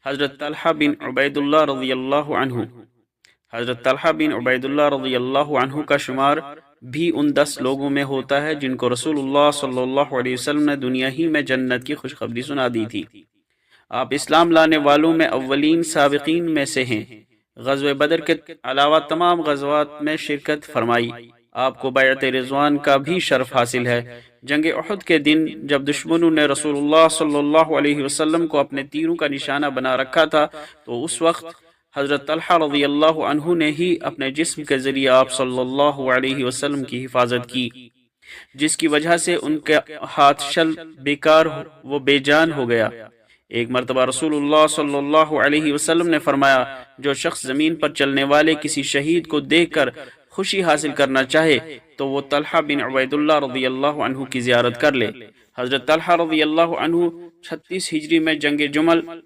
حضرت طلحہ بن عبیداللہ رضی اللہ عنہ حضرت طلحہ بن عبیداللہ رضی اللہ عنہ کا شمار بھی ان 10 لوگوں میں ہوتا ہے جن کو رسول اللہ صلی اللہ علیہ وسلم نے دنیا ہی میں جنت کی خوشخبری سنا دی تھی۔ آپ اسلام لانے والوں میں اولین سابقین میں سے ہیں۔ غزوہ بدر کے علاوہ تمام غزوات میں شرکت فرمائی۔ آپ کو بیعت رضوان کا بھی شرف حاصل ہے۔ جنگ احد کے دن جب دشمنوں نے رسول اللہ صلی اللہ علیہ وسلم کو اپنے تیروں کا نشانہ بنا رکھا تھا تو اس وقت حضرت طلحہ رضی اللہ عنہ نے ہی اپنے جسم کے ذریعے آپ صلی اللہ علیہ وسلم کی حفاظت کی، جس کی وجہ سے ان کے ہاتھ شل بیکار و بے جان ہو گیا۔ ایک مرتبہ رسول اللہ صلی اللہ علیہ وسلم نے فرمایا، جو شخص زمین پر چلنے والے کسی شہید کو دیکھ کر خوشی حاصل کرنا چاہے تو وہ طلحہ بن عبیداللہ رضی اللہ عنہ کی زیارت کر لے۔ حضرت طلحہ رضی اللہ عنہ 36 ہجری میں جنگ جمل